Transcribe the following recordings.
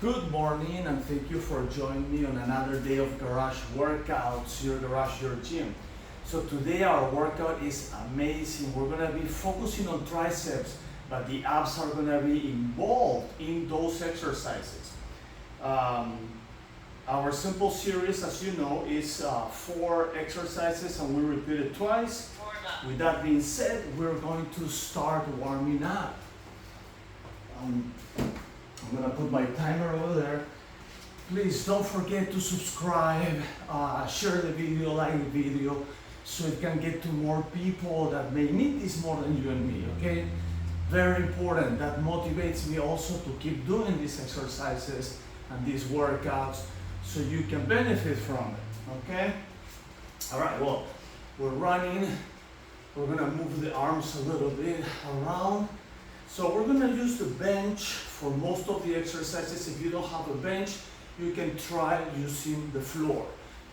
Good morning and thank you for joining me on another day of Garage workouts, your garage, your gym. So today our workout is amazing. We're gonna be focusing on triceps, but the abs are gonna be involved in those exercises. Our simple series, as you know, is 4 exercises and we repeat it twice. With that being said, we're going to start warming up. I'm gonna put my timer over there. Please don't forget to subscribe, share the video, like the video, so it can get to more people that may need this more than you and me, okay? Very important. That motivates me also to keep doing these exercises and these workouts so you can benefit from it, okay? All right, well, we're running. We're gonna move the arms a little bit around. So we're gonna use the bench for most of the exercises. If you don't have a bench, you can try using the floor.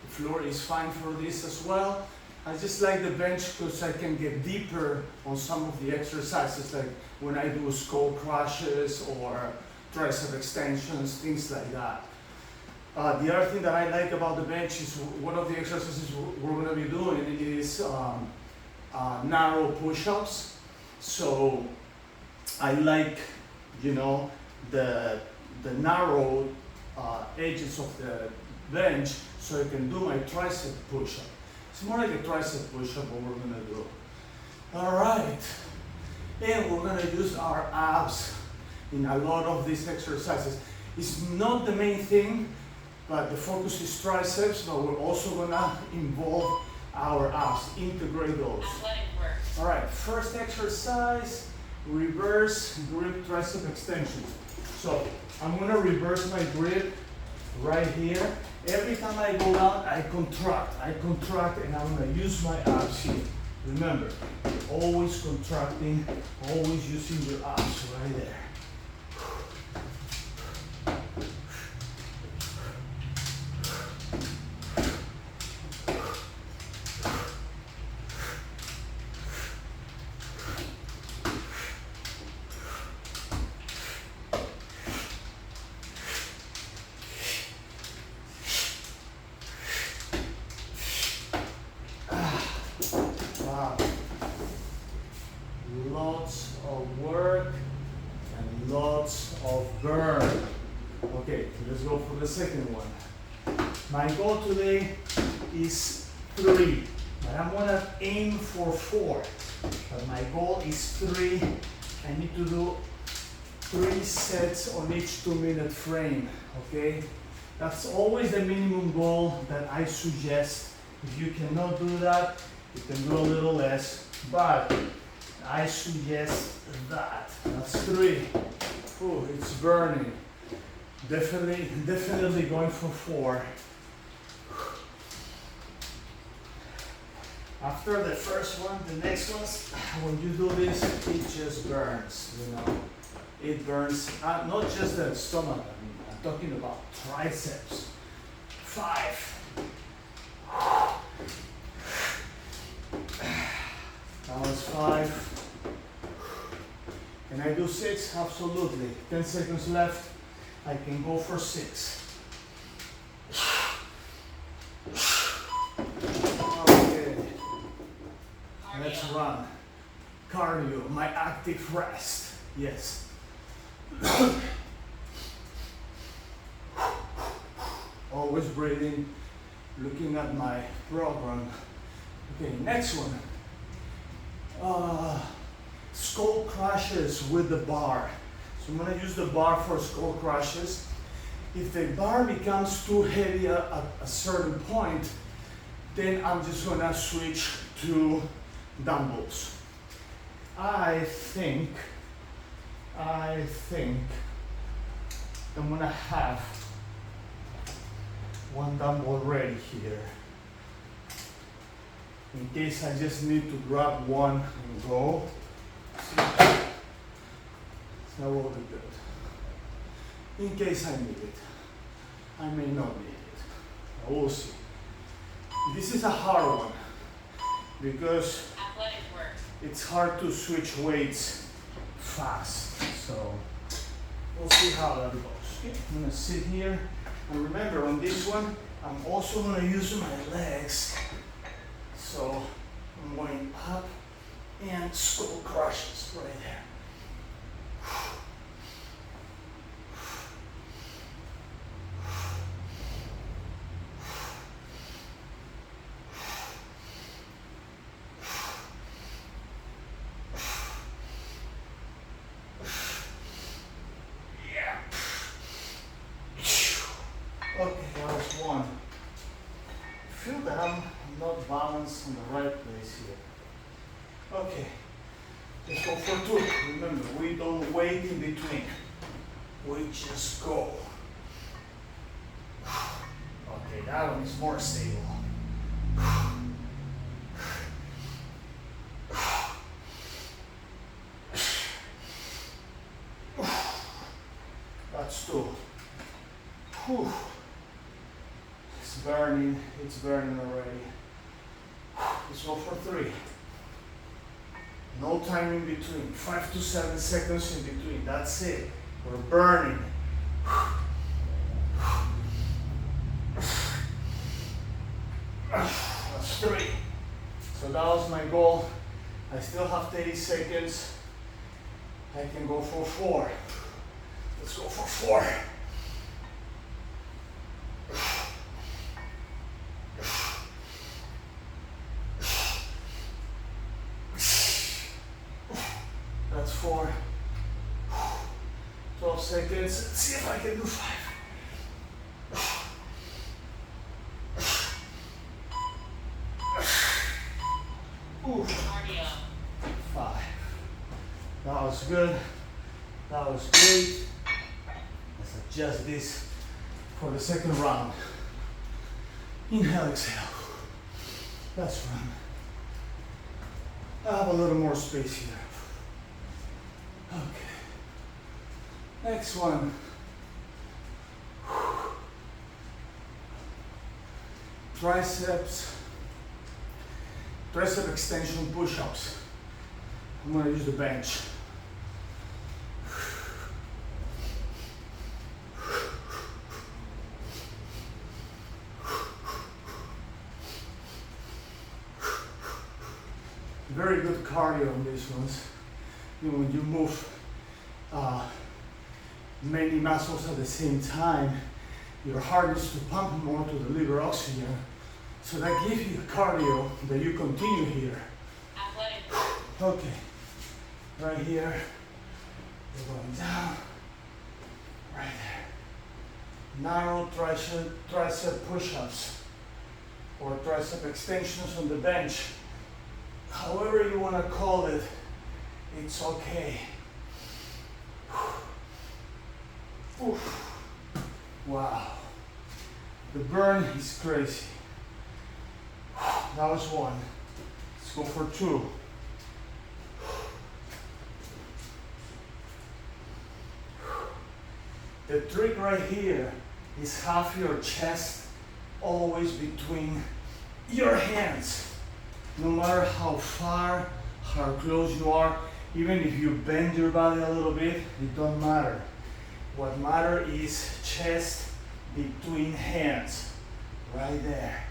The floor is fine for this as well. I just like the bench because I can get deeper on some of the exercises, like when I do skull crushes or tricep extensions, things like that. The other thing that I like about the bench is one of the exercises we're gonna be doing is narrow push-ups. So I like, you know, the narrow edges of the bench so I can do my tricep push-up. It's more like a tricep push-up what we're gonna do. All right, and we're gonna use our abs in a lot of these exercises. It's not the main thing, but the focus is triceps, but we're also gonna involve our abs, integrate those. All right, first exercise, reverse grip tricep extension. So I'm gonna reverse my grip right here. Every time I go down, I contract, and I'm gonna use my abs here. Remember, always contracting, always using your abs right there. Lots of work and lots of burn. Okay, let's go for the second one. My goal today is 3, but I'm gonna aim for 4. But my goal is 3. I need to do 3 sets on each 2-minute frame, okay? That's always the minimum goal that I suggest. If you cannot do that, you can do a little less, but I suggest that. That's 3. Ooh, it's burning. Definitely going for 4. After the first one, the next ones, when you do this, it just burns, you know. It burns, not just the stomach, I'm talking about triceps. 5. That was 5. Can I do 6? Absolutely. 10 seconds left. I can go for 6. Okay. Let's run. Cardio, my active rest. Yes. Always breathing, looking at my program. Okay, next one. Skull crushes with the bar. So I'm gonna use the bar for skull crushes. If the bar becomes too heavy at a certain point, then I'm just gonna switch to dumbbells. I think I'm gonna have one dumbbell ready here, in case I just need to grab one and go. That will be good. In case I need it. I may not need it. We'll see. This is a hard one because it's hard to switch weights fast. So we'll see how that goes. Okay, I'm gonna sit here. And remember, on this one, I'm also gonna use my legs. So I'm going up and skull crushes right there. Okay, that was one. I feel that I'm not balanced in the right place here. Okay, let's go for two. Remember, we don't wait in between. We just go. Okay, that one is more stable. That's two. Whew. It's burning already. Let's go for three. No time in between, 5 to 7 seconds in between, that's it. We're burning. That's three. So that was my goal. I still have 30 seconds. I can go for four. Let's go for four. That's four. 12 seconds. Let's see if I can do five. Ooh. Five. That was good. That was great. Let's adjust this for the second round. Inhale, exhale. That's run. I have a little more space here. Okay. Next one. Tricep extension push-ups. I'm going to use the bench. Very good cardio on these ones. You know, when you move many muscles at the same time, your heart needs to pump more to deliver oxygen. So that gives you cardio that you continue here. Okay, right here, we're going down, right there. Narrow tricep push-ups or tricep extensions on the bench. However you want to call it, it's okay. Oof. Wow, the burn is crazy. That was one. Let's go for two. The trick right here is have your chest always between your hands. No matter how far, how close you are, even if you bend your body a little bit, it don't matter. What matters is chest between hands. Right there.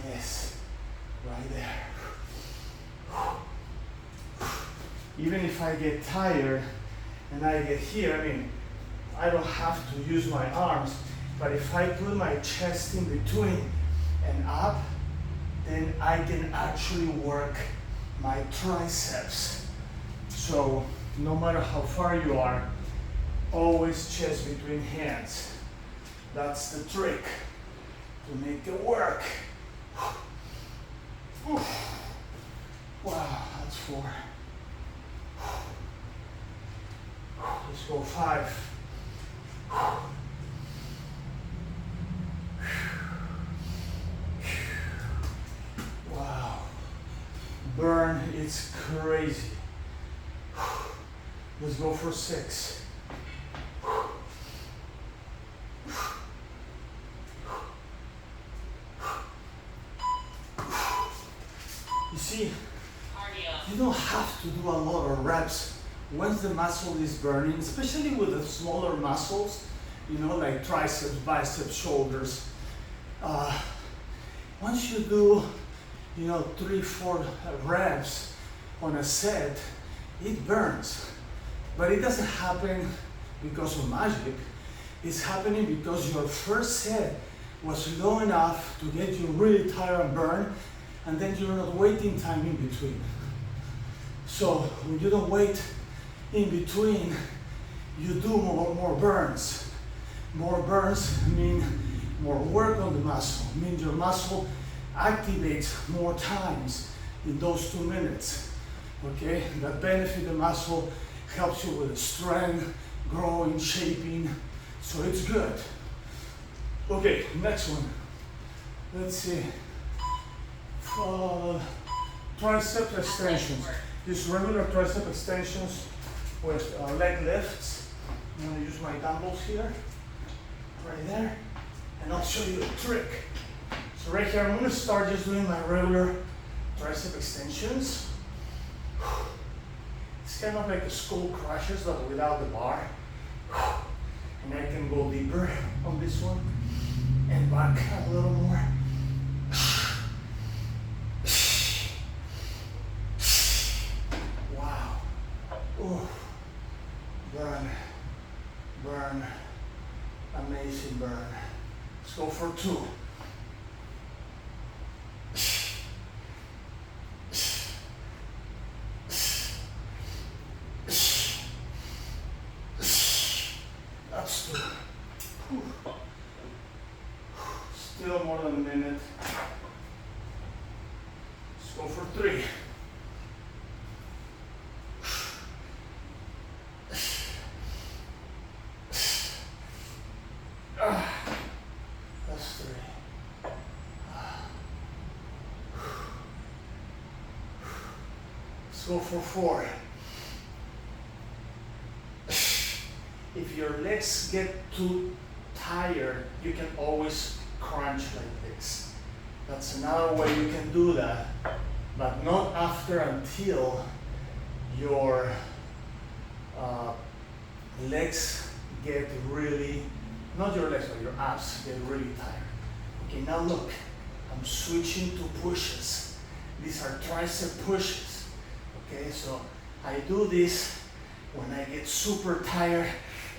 Yes. Right there. Even if I get tired and I get here, I mean, I don't have to use my arms, but if I put my chest in between and up, then I can actually work my triceps. So no matter how far you are, always chest between hands. That's the trick to make it work. Wow, that's four. Let's go five. Wow, burn, it's crazy. Let's go for six. You see, you don't have to do a lot of reps once the muscle is burning, especially with the smaller muscles. you know, like triceps, biceps, shoulders. Once you do, you know, 3-4 reps on a set, it burns. But it doesn't happen because of magic. It's happening because your first set was low enough to get you really tired and burn, and then you're not waiting time in between. So when you don't wait in between, you do more burns. More burns mean more work on the muscle, means your muscle activates more times in those 2 minutes. Okay, that benefit the muscle, helps you with strength, growing, shaping, so it's good. Okay, next one. Let's see. Tricep extensions. Just regular tricep extensions with leg lifts. I'm going to use my dumbbells here, right there, and I'll show you a trick. So right here, I'm going to start just doing my regular tricep extensions. It's kind of like a skull crushers, but without the bar. And I can go deeper on this one and back a little more. Wow. Ooh. Burn. Burn. Amazing burn. Let's go for 2. That's 2. Still more than a minute. Let's go for 3. That's 3. Let's go for 4. If your legs get too tired, you can always crunch like this. That's another way you can do that, but not after until your legs get really, not your legs, but your abs get really tired. Okay, now look, I'm switching to pushes. These are tricep pushes. Okay, so I do this when I get super tired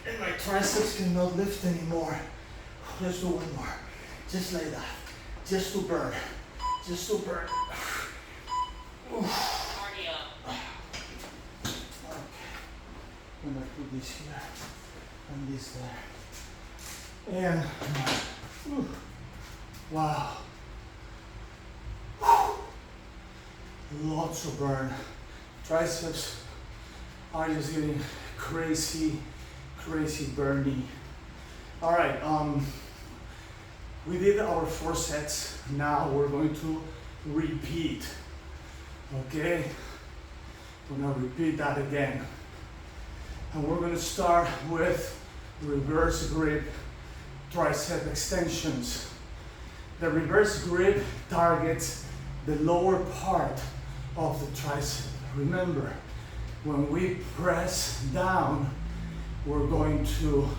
and my triceps cannot lift anymore. Let's do one more. Just like that. Just to burn. Just to burn. Cardio. Okay. I'm gonna put this here and this there. And wow. Lots of burn. Triceps are just getting crazy burning. All right, we did our 4 sets. Now we're going to repeat. Okay, we're gonna repeat that again. And we're gonna start with reverse grip tricep extensions. The reverse grip targets the lower part of the tricep. Remember, when we press down, we're going to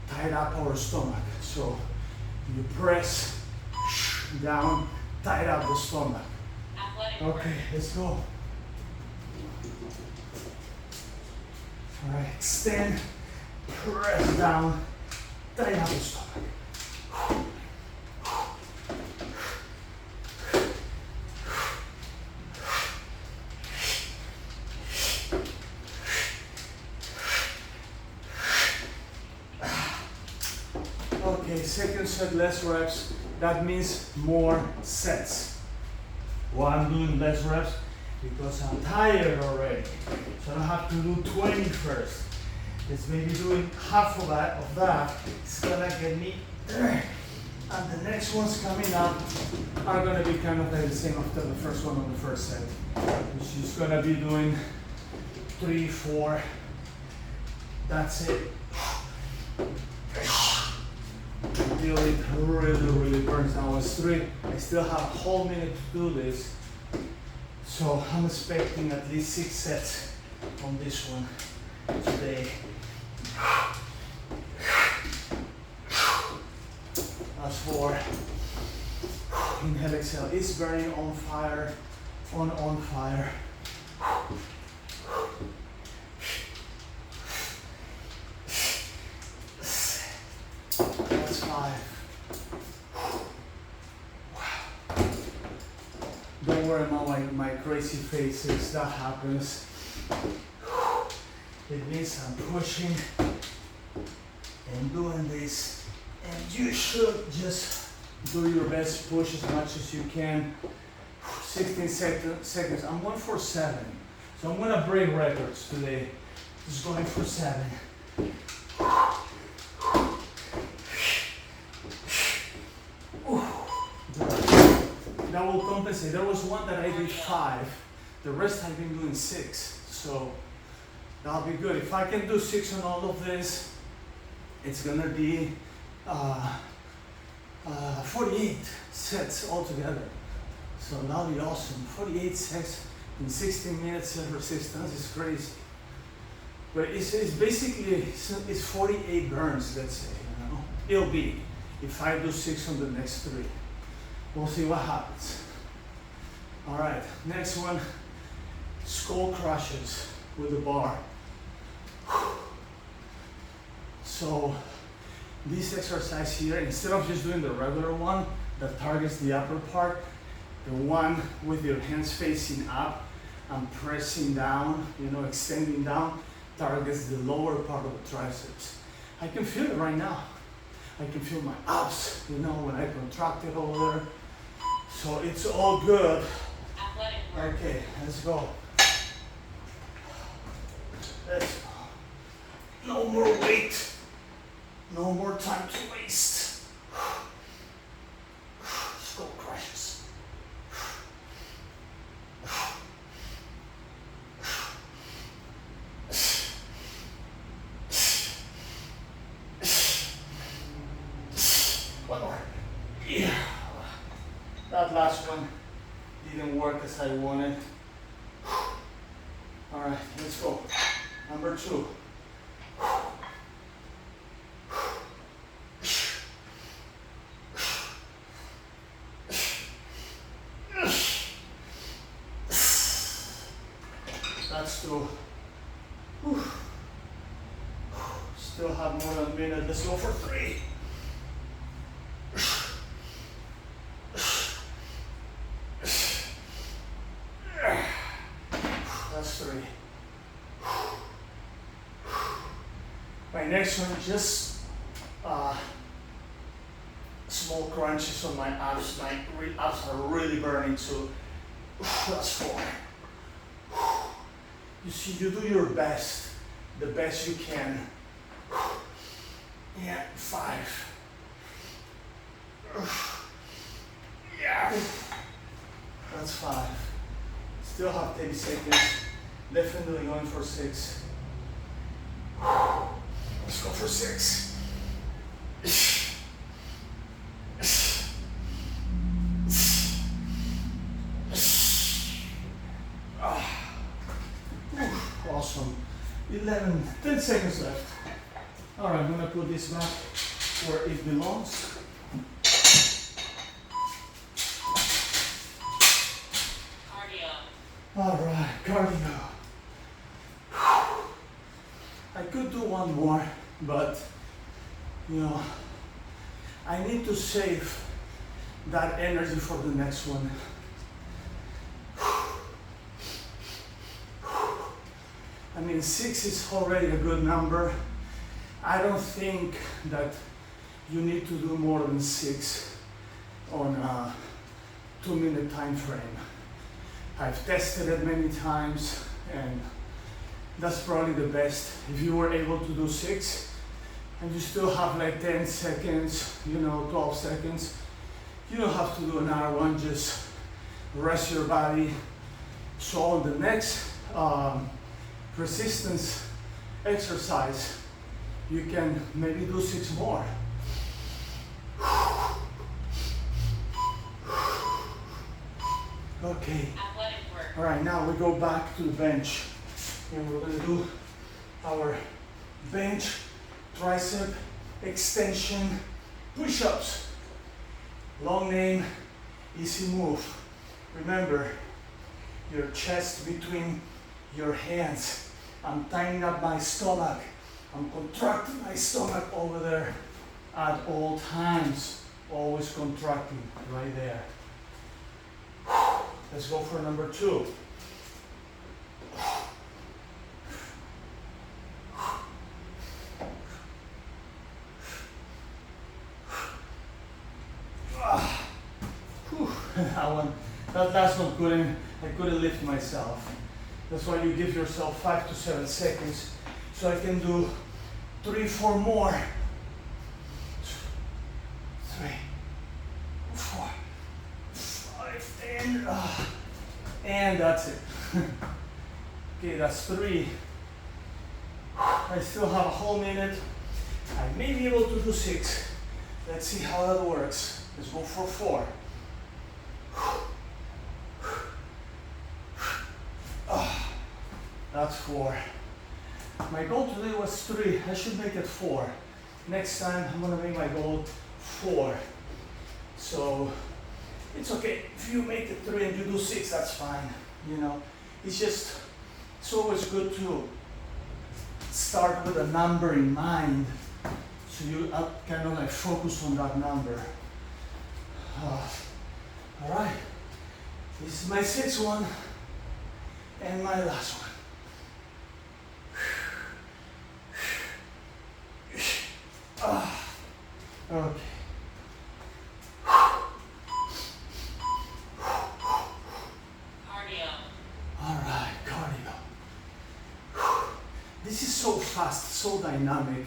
tighten up our stomach. So you press down, tighten up the stomach. Okay, let's go. All right, extend, press down, tighten up the stomach. Okay, second set, less reps. That means more sets. Why I'm doing less reps? Because I'm tired already. So I don't have to do 20 first. It's maybe doing half of that. It's gonna get me there. And the next ones coming up are gonna be kind of like the same after the first one on the first set. Which is gonna be doing 3, 4. That's it. Until it really burns. Now it's 3. I still have a whole minute to do this. So I'm expecting at least 6 sets on this one today. That's 4. Inhale, exhale. It's burning on fire, on fire. That's 5. Don't worry about my crazy faces, that happens. It means I'm pushing and doing this, and you should just do your best, push as much as you can. 16 seconds. I'm going for 7, so I'm gonna break records today. Just going for 7. That will compensate. There was one that I did 5. The rest I've been doing 6. So that'll be good. If I can do 6 on all of this, it's gonna be 48 sets altogether. So that'll be awesome. 48 sets in 16 minutes of resistance is crazy. But it's basically, it's 48 burns, let's say, you know. It'll be if I do 6 on the next 3. We'll see what happens. All right, next one, skull crushes with the bar. So this exercise here, instead of just doing the regular one that targets the upper part, the one with your hands facing up and pressing down, you know, extending down, targets the lower part of the triceps. I can feel it right now. I can feel my abs, you know, when I contract it over there. So it's all good. Okay, let's go. Let's go. No more weight. No more time to waste. Skull crushes. One more. Yeah. That last one didn't work as I wanted. All right, let's go. Number 2. That's 2. Still have more than a minute. Let's go for 3. That's 3. My next one, just small crunches on my abs. My abs are really burning too. That's 4. You see, you do your best, the best you can. Yeah, 5. Yeah, that's 5. Still have 30 seconds. Definitely going for 6. Let's go for 6. Awesome. 10 seconds left. All right, I'm gonna put this back where it belongs. All right, cardio. I could do one more, but you know, I need to save that energy for the next one. I mean, 6 is already a good number. I don't think that you need to do more than 6 on a 2-minute time frame. I've tested it many times, and that's probably the best. If you were able to do 6 and you still have like 10 seconds, you know, 12 seconds, you don't have to do another one, just rest your body. So on the next resistance exercise, you can maybe do 6 more. Okay. All right, now we go back to the bench, and we're gonna do our bench tricep extension push-ups. Long name, easy move. Remember, your chest between your hands. I'm tying up my stomach. I'm contracting my stomach over there at all times. Always contracting right there. Let's go for number 2. That one, that last one I couldn't lift myself. That's why you give yourself 5 to 7 seconds, so I can do 3, 4 more. 3, 4, 5, and that's it. Okay, that's 3. I still have a whole minute. I may be able to do 6. Let's see how that works. Let's go for 4. That's 4. My goal today was 3. I should make it 4. Next time I'm gonna make my goal 4. So it's okay if you make it 3 and you do 6. That's fine. You know, it's always good to start with a number in mind, so you kind of like focus on that number. All right. This is my 6th one and my last one. Okay. Cardio. All right, cardio. This is so fast, so dynamic.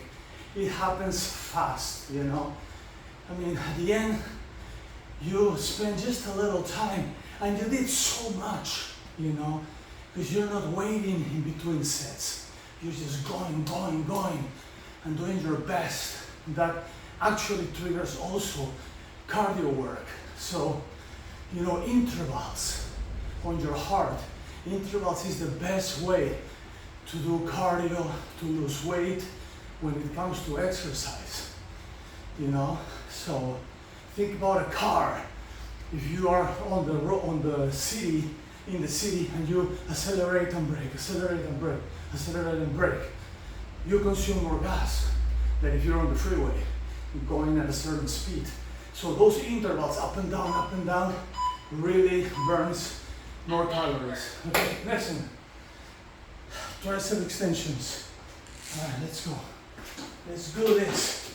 It happens fast, you know. I mean, at the end, you spend just a little time and you did so much, you know, because you're not waiting in between sets. You're just going and doing your best. That actually triggers also cardio work. So, you know, intervals on your heart. Intervals is the best way to do cardio, to lose weight when it comes to exercise, you know. So think about a car. If you are on the city, in the city, and you accelerate and brake, accelerate and brake, accelerate and brake, you consume more gas than if you're on the freeway, going at a certain speed. So those intervals, up and down, really burns more calories. Okay, next one. Tricep extensions. All right, let's go. Let's do this.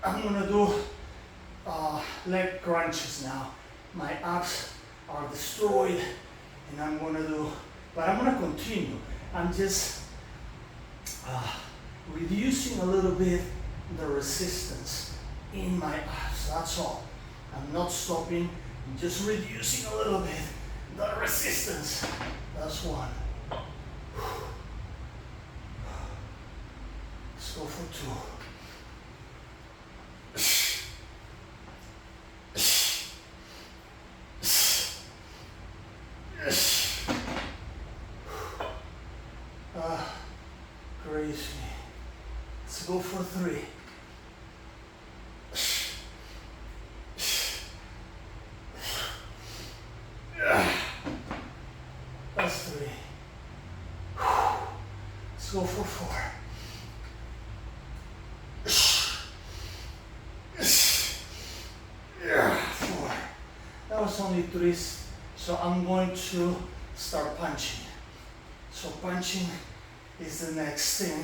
I'm gonna do leg crunches now. My abs are destroyed, and I'm gonna continue. I'm just reducing a little bit the resistance in my abs. That's all. I'm not stopping. I'm just reducing a little bit the resistance. That's 1. Let's go for 2. Crazy. Let's go for 3. That's 3. Let's go for 4. 4. That was only 3, so I'm going to start punching. So punching is the next thing,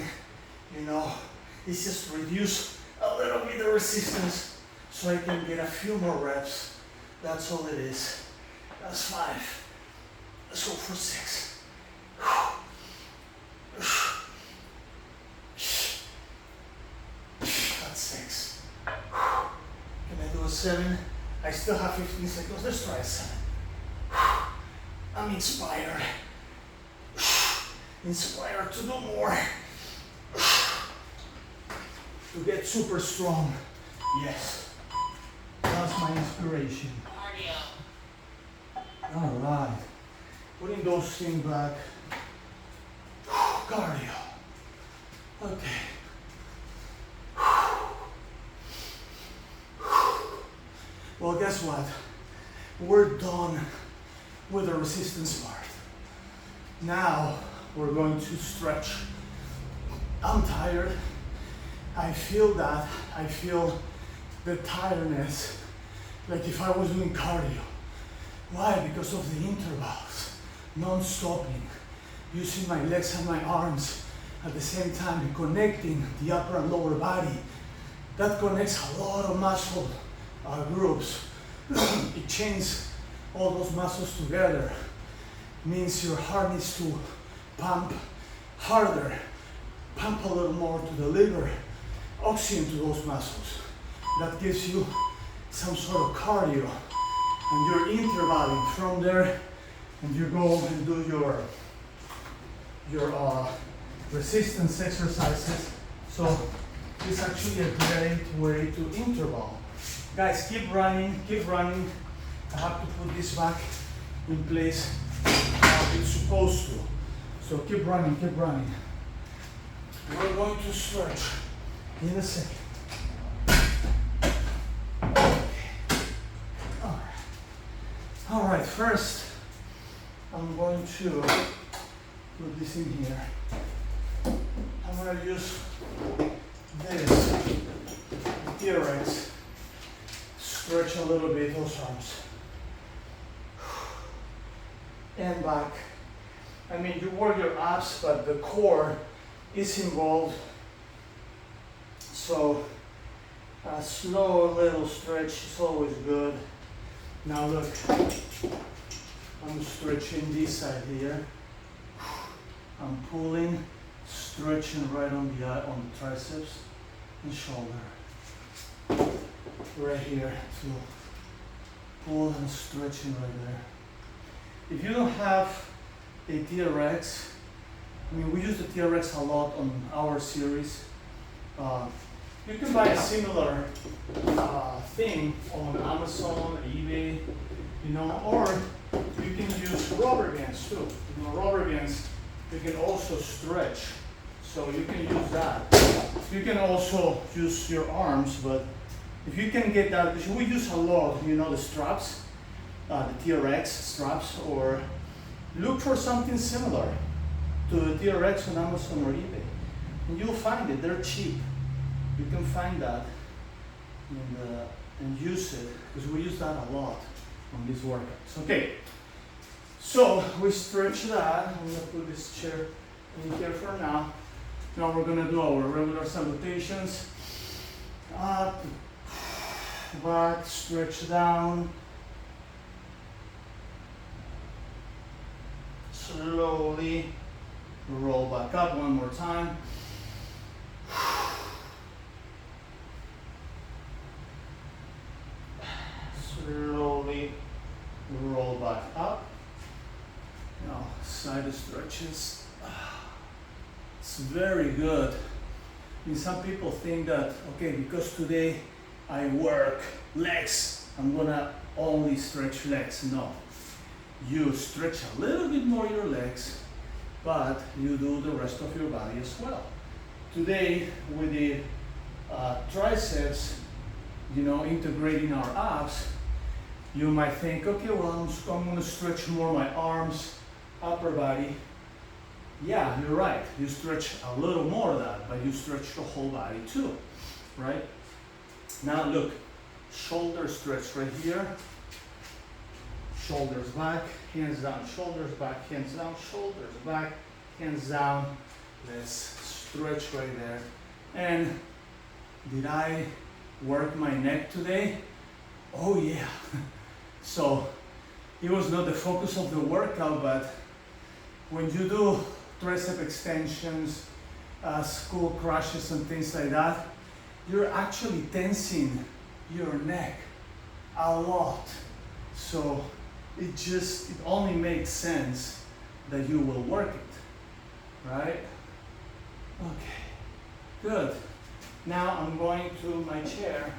you know. It's just reduce a little bit of resistance so I can get a few more reps. That's all it is. That's 5. Let's go for 6. That's 6. Can I do a 7? I still have 15 seconds. Let's try a 7. I'm inspired. Inspired to do more. To get super strong. Yes. That's my inspiration. Cardio. All right. Putting those things back. Cardio. Okay. Well, guess what? We're done with the resistance part. Now we're going to stretch. I'm tired. I feel that. I feel the tiredness, like if I was doing cardio. Why? Because of the intervals, non-stopping, using my legs and my arms at the same time and connecting the upper and lower body. That connects a lot of muscle groups. It chains all those muscles together. Means your heart needs to pump harder, pump a little more to deliver oxygen to those muscles. That gives you some sort of cardio, and you're intervalling from there, and you go and do your resistance exercises. So it's actually a great way to interval. Guys, keep running, keep running. I have to put this back in place how it's supposed to. So keep running, keep running. We're going to stretch in a second. All right, first I'm going to put this in here. I'm going to use this TRX. Stretch a little bit those arms. And back. I mean, you work your abs, but the core is involved. So a slow little stretch is always good. Now look, I'm stretching this side here. I'm pulling, stretching right on the triceps and shoulder. Right here, so pull and stretching right there. If you don't have a TRX, I mean, we use the TRX a lot on our series. You can buy a similar thing on Amazon, eBay, you know, or you can use rubber bands too. You know, rubber bands, you can also stretch, so you can use that. You can also use your arms, but if you can get that, because we use a lot, you know, the straps, the TRX straps, or look for something similar to the TRX on Amazon or eBay, and you'll find it. They're cheap. You can find that and use it, because we use that a lot on these workouts. Okay, so we stretch that. I'm going to put this chair in here for now. Now we're going to do our regular salutations. Up, back, stretch down. Slowly roll back up one more time. Slowly roll back up. Now side stretches. It's very good. I mean, some people think that, okay, because today I work legs, I'm gonna only stretch legs. No. You stretch a little bit more your legs, but you do the rest of your body as well. Today we did triceps, you know, integrating our abs. You might think, okay, well, I'm going to stretch more my arms, upper body. Yeah, you're right. You stretch a little more of that, but you stretch the whole body too, right? Now look, shoulder stretch right here. Shoulders back, hands down, shoulders back, hands down, shoulders back, hands down. Let's stretch right there. And did I work my neck today? Oh yeah. So it was not the focus of the workout, but when you do tricep extensions, skull crushes and things like that, you're actually tensing your neck a lot. So it only makes sense that you will work it, right? Okay, good. Now I'm going to my chair.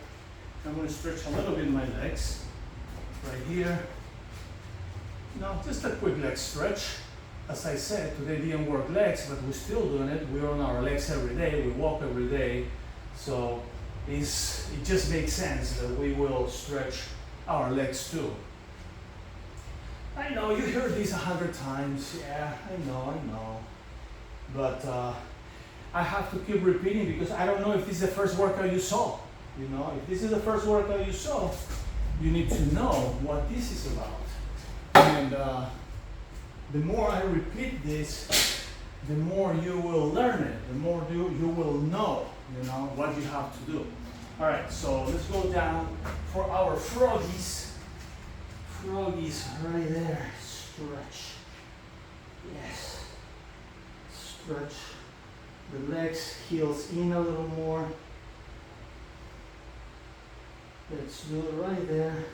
I'm going to stretch a little bit my legs right here. Now just a quick leg stretch. as I said, today didn't work legs, but we're still doing it. We're on our legs every day. We walk every day. So it just makes sense that we will stretch our legs too. I know you heard this 100 times. Yeah, I know. But I have to keep repeating because I don't know if this is the first workout you saw. You know, if this is the first workout you saw, you need to know what this is about. And the more I repeat this, the more you will learn it, the more you will know, you know, what you have to do. All right, so let's go down for our froggies. Froggies right there. Stretch. Yes. Stretch the legs, heels in a little more. Let's do it right there.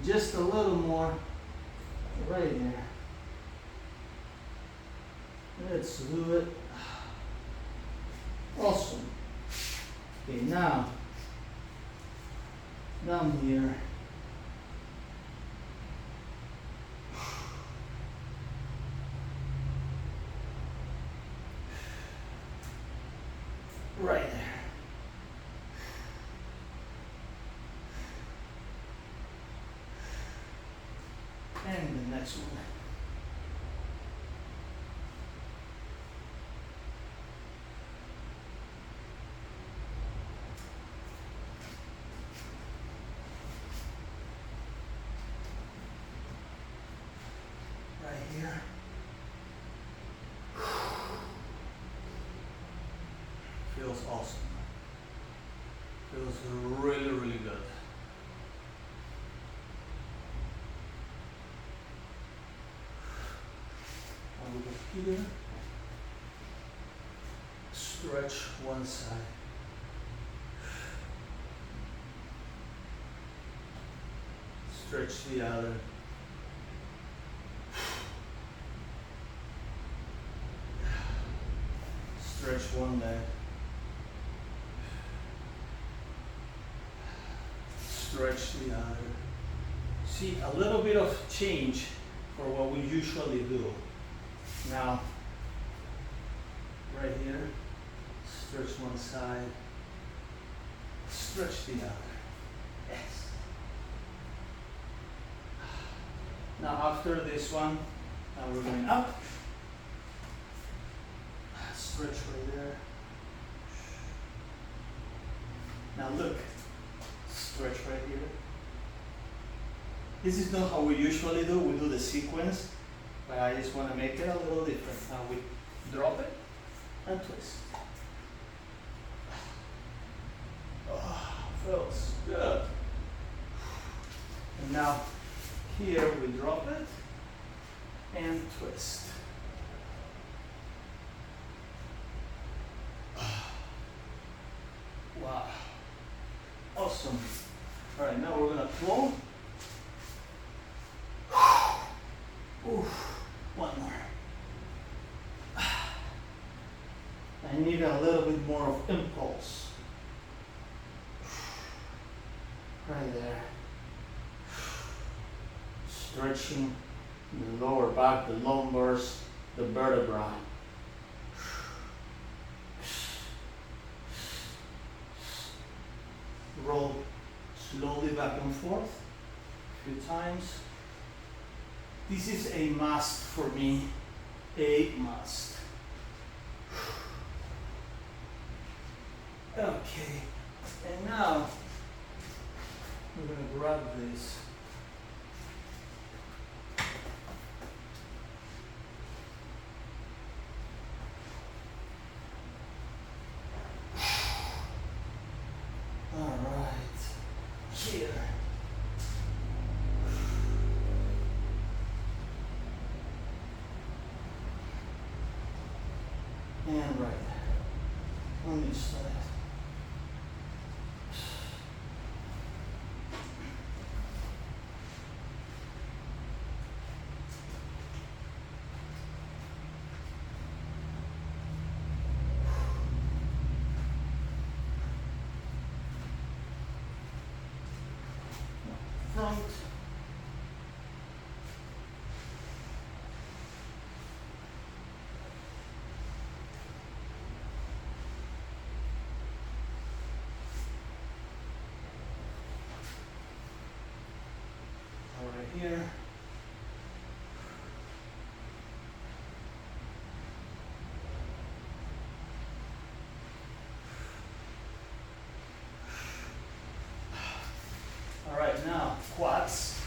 Just a little more right there. Let's do it. Awesome. Okay, now down here. Right there. And the next one. Right here. Feels awesome. Feels really, really good. Here, stretch one side, stretch the other, stretch one leg, stretch the other. See, a little bit of change for what we usually do. Now, right here, stretch one side, stretch the other. Yes. Now after this one, now we're going up. Stretch right there. Now look, stretch right here. This is not how we usually do. We do the sequence. But I just want to make it a little different. Now we drop it and twist. Oh, feels good. And now here we drop it and twist. Wow. Awesome. All right, now we're going to pull. Oof. One more. I need a little bit more of impulse. Right there. Stretching the lower back, the lumbars, the vertebrae. Roll slowly back and forth a few times. This is a must for me, a must. Okay, and now we're going to grab this. All right, here. And right there, on this side. Front. here. All right, now quads.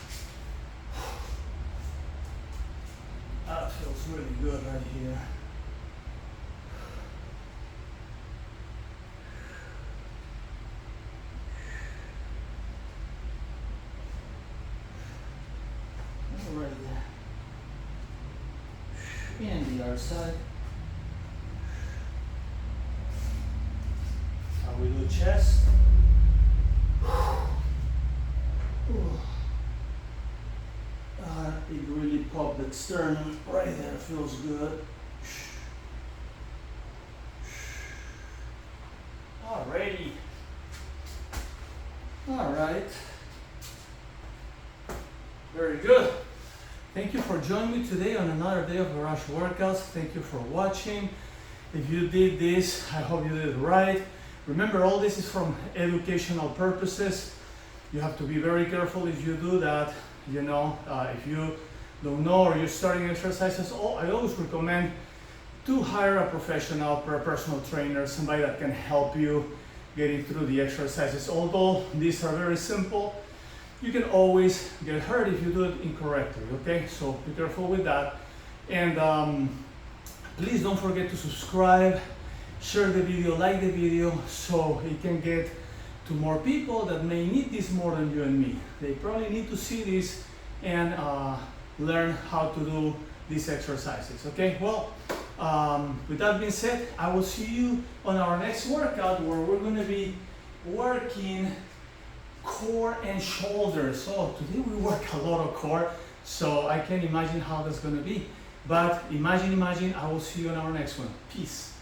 That feels really good right here. Right there. And the other side. Now we do chest. It really popped the sternum right there, feels good. Alrighty. Alright. Very good. Thank you for joining me today on another day of Garage workouts. Thank you for watching. If you did this, I hope you did it right. Remember, all this is from educational purposes. You have to be very careful if you do that. You know, if you don't know or you're starting exercises, I always recommend to hire a professional, a personal trainer, somebody that can help you getting through the exercises. Although these are very simple, you can always get hurt if you do it incorrectly, okay? So be careful with that. And please don't forget to subscribe, share the video, like the video, so it can get to more people that may need this more than you and me. They probably need to see this and learn how to do these exercises, okay? Well, with that being said, I will see you on our next workout where we're gonna be working core and shoulders. So today we work a lot of core, so I can't imagine how that's gonna be. But imagine, I will see you on our next one. Peace.